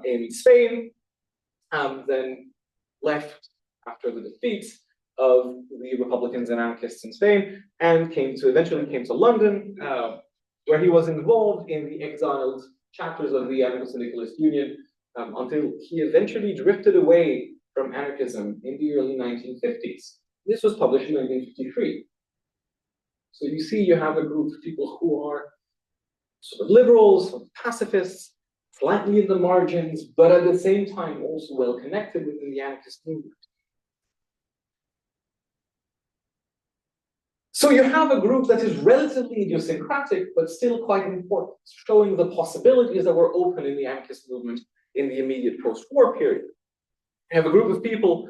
in Spain, then left after the defeat of the Republicans and anarchists in Spain, and eventually came to London, where he was involved in the exiled chapters of the Anarcho-Syndicalist Union until he eventually drifted away from anarchism in the early 1950s. This was published in 1953. So you see, you have a group of people who are sort of liberals, sort of pacifists, slightly in the margins, but at the same time also well connected within the anarchist movement. So you have a group that is relatively idiosyncratic, but still quite important, showing the possibilities that were open in the anarchist movement in the immediate post-war period. You have a group of people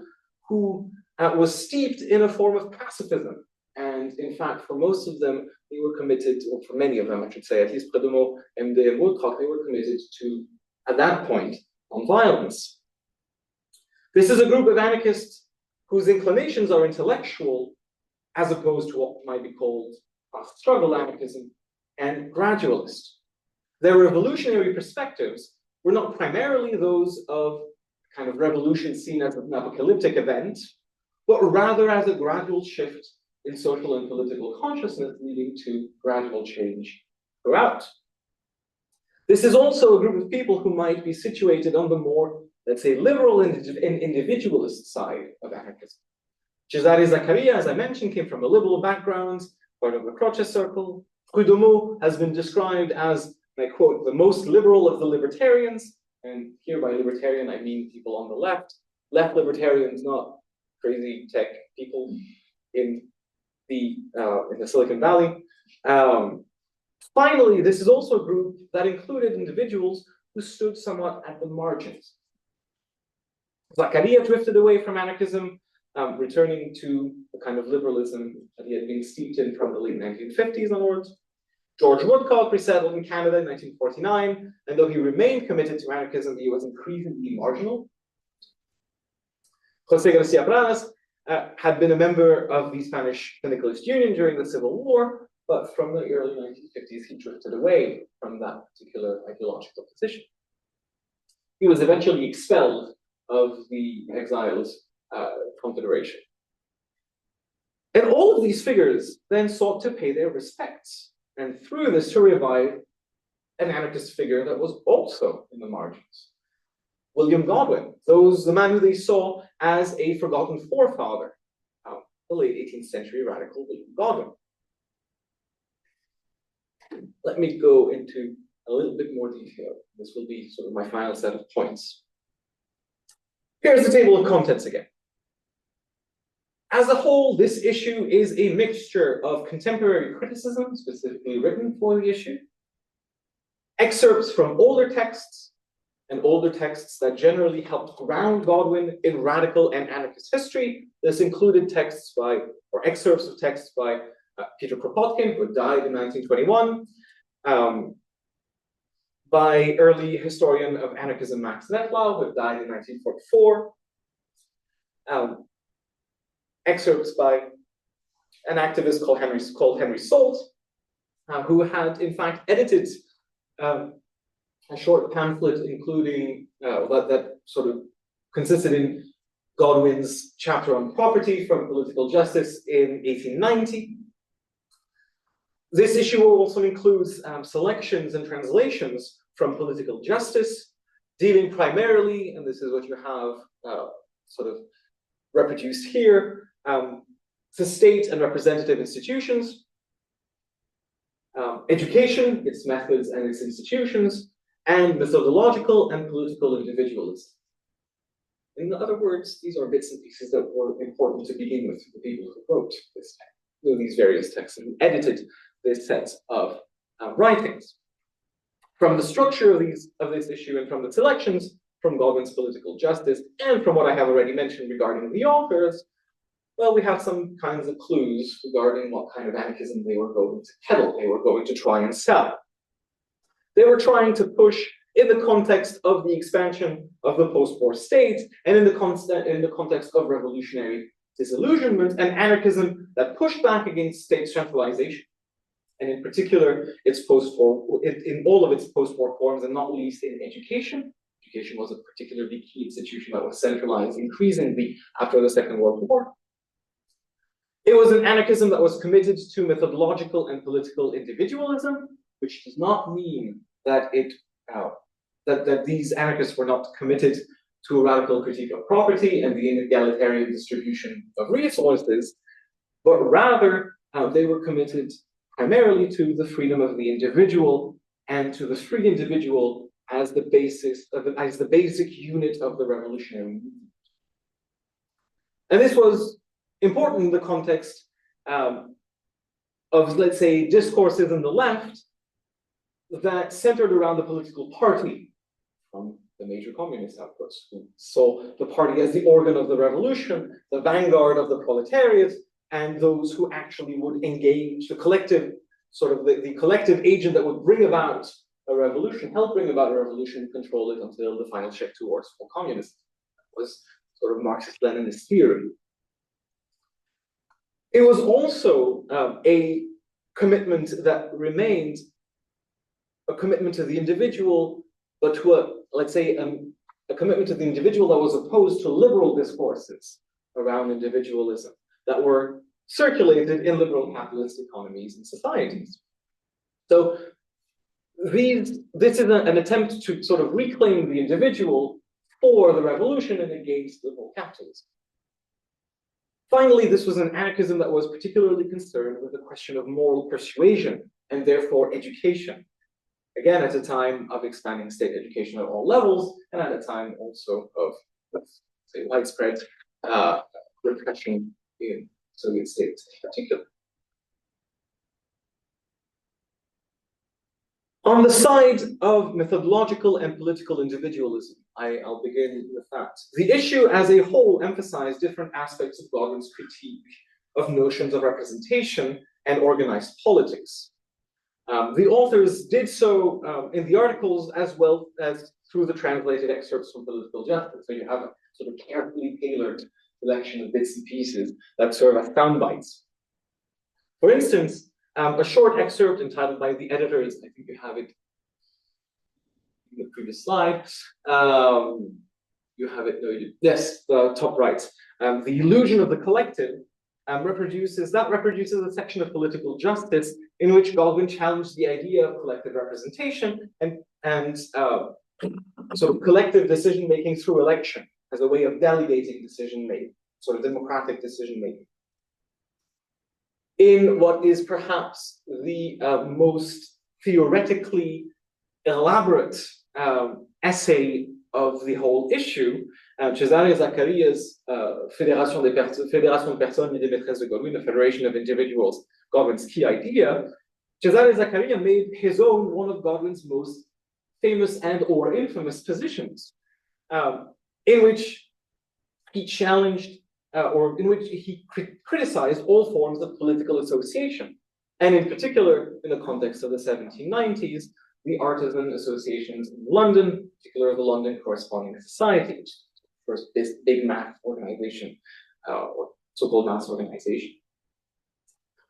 who was steeped in a form of pacifism. And in fact, for most of them, they were committed, or for many of them, I should say, at least Prud'homme, MD, and Woodcock, they were committed to, at that point, nonviolence. This is a group of anarchists whose inclinations are intellectual, as opposed to what might be called class struggle anarchism, and gradualist. Their revolutionary perspectives were not primarily those of kind of revolution seen as an apocalyptic event, but rather as a gradual shift in social and political consciousness leading to gradual change throughout. This is also a group of people who might be situated on the more, let's say, liberal and individualist side of anarchism. Cesare Zaccaria, as I mentioned, came from a liberal background, part of the Croce circle. Prud'homme has been described as, and I quote, the most liberal of the libertarians. And here by libertarian, I mean people on the left. Left libertarians, not crazy tech people in the Silicon Valley. Finally, this is also a group that included individuals who stood somewhat at the margins. Zaccaria drifted away from anarchism, returning to the kind of liberalism that he had been steeped in from the late 1950s onwards. George Woodcock resettled in Canada in 1949, and though he remained committed to anarchism, he was increasingly marginal. José García Pradas had been a member of the Spanish Syndicalist Union during the Civil War, but from the early 1950s, he drifted away from that particular ideological position. He was eventually expelled of the Exiles Confederation. And all of these figures then sought to pay their respects, and through this to revive an anarchist figure that was also in the margins. William Godwin, the man who they saw as a forgotten forefather, the late 18th century radical William Godwin. Let me go into a little bit more detail. This will be sort of my final set of points. Here's the table of contents again. As a whole, this issue is a mixture of contemporary criticism, specifically written for the issue, excerpts from older texts, and older texts that generally helped ground Godwin in radical and anarchist history. This included texts by, or excerpts of texts by Peter Kropotkin, who died in 1921, by early historian of anarchism Max Nettlau, who died in 1944, excerpts by an activist called Henry Salt, who had in fact edited a short pamphlet including that sort of consisted in Godwin's chapter on property from Political Justice in 1890. This issue also includes selections and translations from Political Justice, dealing primarily, and this is what you have sort of reproduced here, to state and representative institutions, education, its methods and its institutions, and methodological and political individualism. In other words, these are bits and pieces that were important to begin with for the people who wrote this text, these various texts, and who edited this set of writings. From the structure of this issue and from the selections from Godwin's Political Justice and from what I have already mentioned regarding the authors, well, we have some kinds of clues regarding what kind of anarchism they were going to peddle, they were going to try and sell. They were trying to push in the context of the expansion of the post-war state and in the context of revolutionary disillusionment and anarchism that pushed back against state centralization. And in particular, its post-war, in all of its post-war forms, and not least in education. Education was a particularly key institution that was centralized increasingly after the Second World War. It was an anarchism that was committed to methodological and political individualism, which does not mean that that these anarchists were not committed to a radical critique of property and the inegalitarian distribution of resources, but rather they were committed primarily to the freedom of the individual and to the free individual as the basis of as the basic unit of the revolutionary movement. And this was important in the context of, let's say, discourses in the left that centered around the political party from the major communist outputs, who saw the party as the organ of the revolution, the vanguard of the proletariat, and those who actually would engage the collective, sort of the collective agent that would bring about a revolution, help bring about a revolution, control it until the final shift towards full communism. That was sort of Marxist-Leninist theory. It was also a commitment that remained a commitment to the individual, but to let's say, a commitment to the individual that was opposed to liberal discourses around individualism that were circulated in liberal capitalist economies and societies. So this is an attempt to sort of reclaim the individual for the revolution and against liberal capitalism. Finally, this was an anarchism that was particularly concerned with the question of moral persuasion and therefore education. Again, at a time of expanding state education at all levels, and at a time also of, let's say, widespread repression in Soviet states in particular. On the side of methodological and political individualism, I'll begin with that. The issue as a whole emphasized different aspects of Godwin's critique of notions of representation and organized politics. The authors did so in the articles as well as through the translated excerpts from Political Justice. So you have a sort of carefully tailored selection of bits and pieces that serve as sound bites. For instance, a short excerpt entitled by the editors, I think you have it in the previous slide. You have it, no, yes, the top right. The illusion of the collective reproduces a section of Political Justice in which Godwin challenged the idea of collective representation and sort of collective decision-making through election as a way of delegating decision-making, sort of democratic decision-making. In what is perhaps the most theoretically elaborate essay of the whole issue, Cesare Zaccaria's Fédération de Personnes et des Maîtresses de Godwin, a Federation of Individuals, Godwin's key idea, Cesare Zaccaria made his own one of Godwin's most famous and or infamous positions, in which he challenged or in which he criticized all forms of political association, and in particular, in the context of the 1790s, the artisan associations in London, in particular the London Corresponding Society, which is the first big mass organization, or so-called mass organization.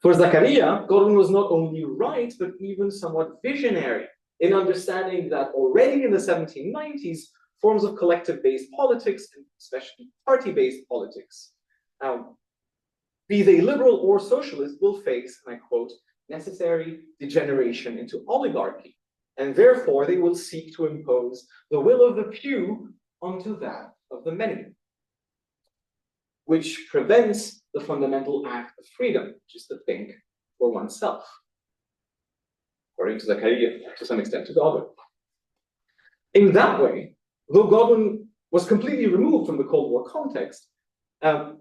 For Zaccaria, Godwin was not only right, but even somewhat visionary in understanding that already in the 1790s, forms of collective-based politics, and especially party-based politics, be they liberal or socialist, will face, and I quote, necessary degeneration into oligarchy, and therefore they will seek to impose the will of the few onto that of the many, which prevents the fundamental act of freedom, which is to think for oneself, according to Zaccaria, to some extent to Godwin. In that way, though Godwin was completely removed from the Cold War context,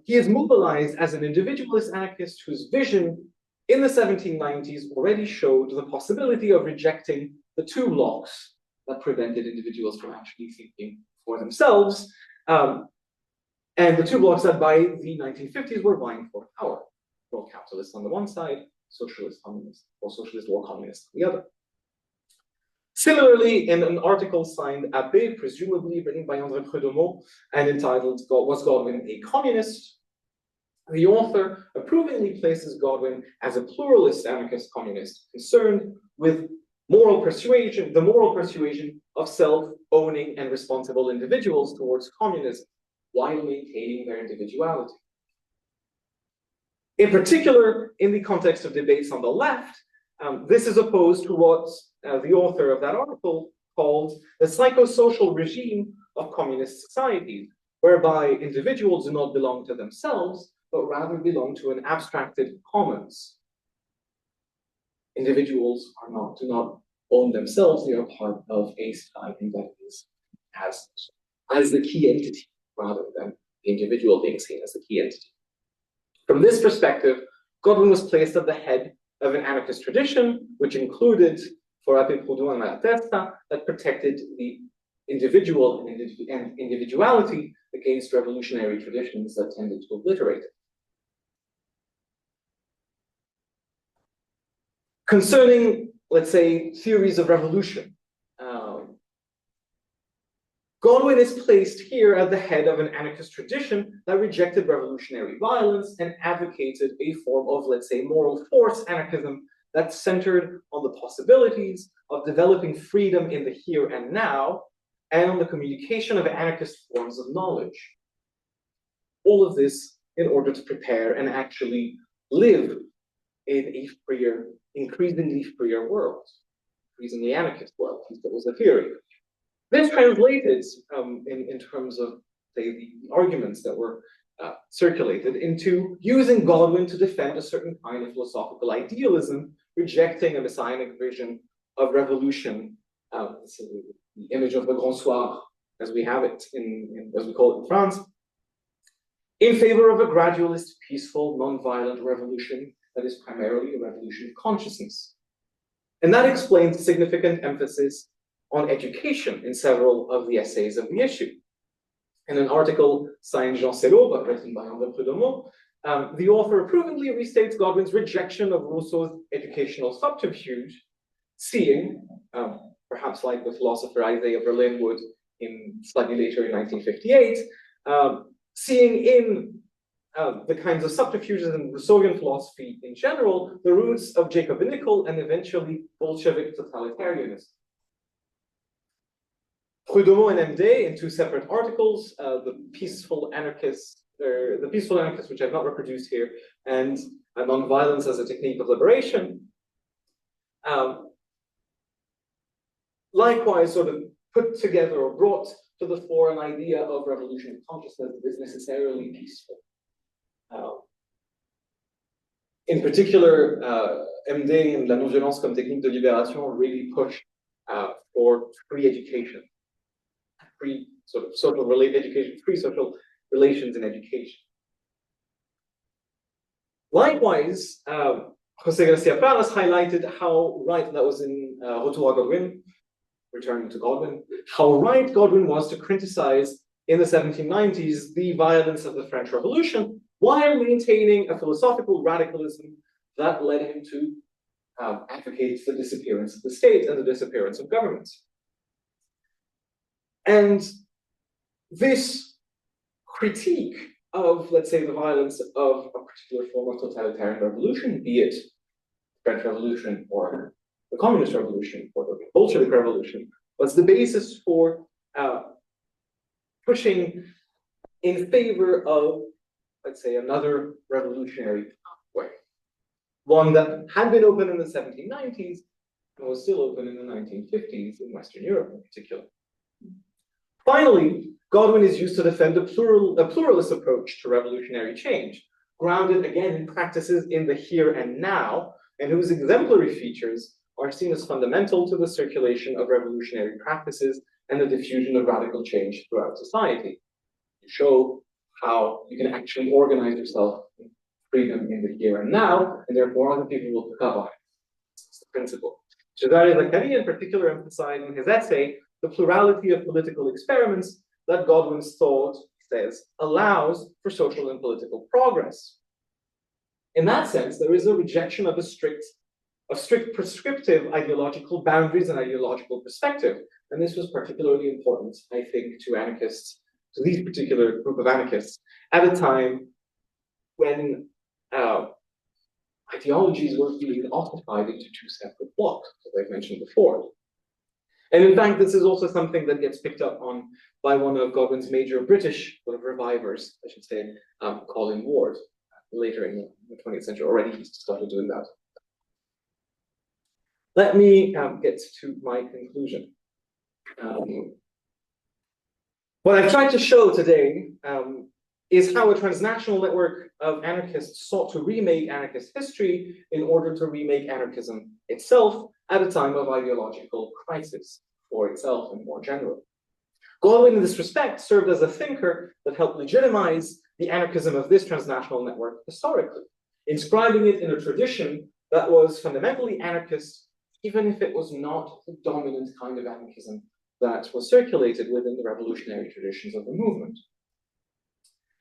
he is mobilized as an individualist anarchist whose vision in the 1790s already showed the possibility of rejecting the two blocks that prevented individuals from actually thinking for themselves, and the two blocks that by the 1950s were vying for power, world capitalists on the one side, socialist communist, or socialist or communist on the other. Similarly, in an article signed Abbé, presumably written by André Prud'homme and entitled Was Godwin a Communist?, the author approvingly places Godwin as a pluralist anarchist communist concerned with moral persuasion, the moral persuasion of self-owning and responsible individuals towards communism, while maintaining their individuality. In particular, in the context of debates on the left, this is opposed to what the author of that article called the psychosocial regime of communist societies, whereby individuals do not belong to themselves, but rather belong to an abstracted commons. Individuals do not own themselves, they are part of a society that is as the key entity, rather than the individual being seen as the key entity. From this perspective, Godwin was placed at the head of an anarchist tradition, which included, for Abbé Proudhon and Malatesta, that protected the individual and individuality against revolutionary traditions that tended to obliterate it. Concerning, let's say, theories of revolution, Godwin is placed here at the head of an anarchist tradition that rejected revolutionary violence and advocated a form of, let's say, moral force anarchism that's centered on the possibilities of developing freedom in the here and now, and on the communication of anarchist forms of knowledge. All of this in order to prepare and actually live in a freer, increasingly freer world, increasingly anarchist world. That was the theory. This translated in terms of, say, the arguments that were circulated into using Godwin to defend a certain kind of philosophical idealism, rejecting a messianic vision of revolution, so the image of the Grand Soir, as we have it as we call it in France, in favor of a gradualist, peaceful, non-violent revolution that is primarily a revolution of consciousness. And that explains significant emphasis on education in several of the essays of the issue. In an article signed Jean Sellot, but written by André Prud'homme, the author approvingly restates Godwin's rejection of Rousseau's educational subterfuge, seeing, perhaps like the philosopher Isaiah Berlin would slightly later in 1958, seeing in the kinds of subterfuges in Rousseauian philosophy in general, the roots of Jacobinical and eventually Bolshevik totalitarianism. Prud'homme and MD, in two separate articles, the Peaceful Anarchist, which I've not reproduced here, and Nonviolence as a Technique of Liberation, likewise sort of put together or brought to the fore an idea of revolution of consciousness that is necessarily peaceful. In particular, MD and La Non-Violence comme technique de libération really push for free education, free sort of social education, free social relations in education. Likewise, José Garcia Palas highlighted how right, that was in Retour à Godwin, returning to Godwin, how right Godwin was to criticize in the 1790s the violence of the French Revolution, while maintaining a philosophical radicalism that led him to advocate the disappearance of the state and the disappearance of governments. And this critique of, let's say, the violence of a particular form of totalitarian revolution, be it the French Revolution or the Communist Revolution or the Bolshevik Revolution, was the basis for pushing in favor of, let's say, another revolutionary pathway, one that had been open in the 1790s and was still open in the 1950s in Western Europe in particular. Finally, Godwin is used to defend a pluralist approach to revolutionary change, grounded again in practices in the here and now, and whose exemplary features are seen as fundamental to the circulation of revolutionary practices and the diffusion of radical change throughout society. To show how you can actually organize yourself in freedom in the here and now, and therefore other people will pick up on it. It's the principle. Cesare Zaccaria in particular emphasized in his essay the plurality of political experiments that Godwin's thought, says, allows for social and political progress. In that sense, there is a rejection of strict prescriptive ideological boundaries and ideological perspective. And this was particularly important, I think, to anarchists, to these particular group of anarchists, at a time when ideologies were being ossified into two separate blocks, as I've mentioned before. And in fact, this is also something that gets picked up on by one of Godwin's major British revivers, I should say, Colin Ward, later in the 20th century. Already he started doing that. Let me get to my conclusion. What I've tried to show today is how a transnational network of anarchists sought to remake anarchist history in order to remake anarchism itself at a time of ideological crisis for itself and more generally. Godwin, in this respect, served as a thinker that helped legitimize the anarchism of this transnational network historically, inscribing it in a tradition that was fundamentally anarchist, even if it was not the dominant kind of anarchism that was circulated within the revolutionary traditions of the movement.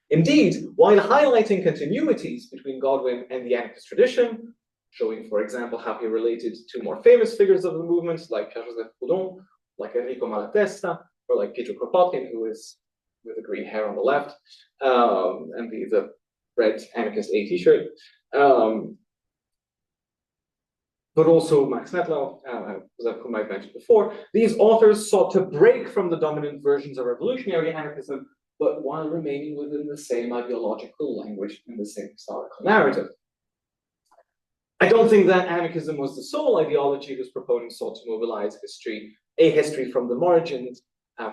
Indeed, while highlighting continuities between Godwin and the anarchist tradition, showing, for example, how he related to more famous figures of the movement, like Pierre-Joseph Proudhon, like Enrico Malatesta, or like Pietro Kropotkin, who is with the green hair on the left, and the red anarchist A t-shirt. but also Max Nettlau, as I've mentioned before, these authors sought to break from the dominant versions of revolutionary anarchism, but while remaining within the same ideological language and the same historical narrative. I don't think that anarchism was the sole ideology whose proponents sought to mobilize a history from the margins,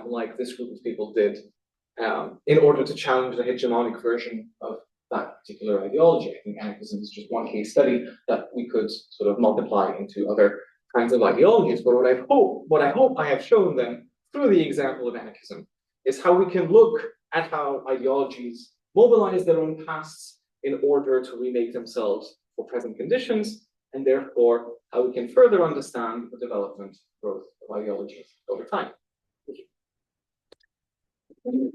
like this group of people did, in order to challenge the hegemonic version of that particular ideology. I think anarchism is just one case study that we could sort of multiply into other kinds of ideologies. But what I hope I have shown then through the example of anarchism is how we can look at how ideologies mobilize their own pasts in order to remake themselves for present conditions, and therefore how we can further understand the development growth of ideologies over time. Thank you.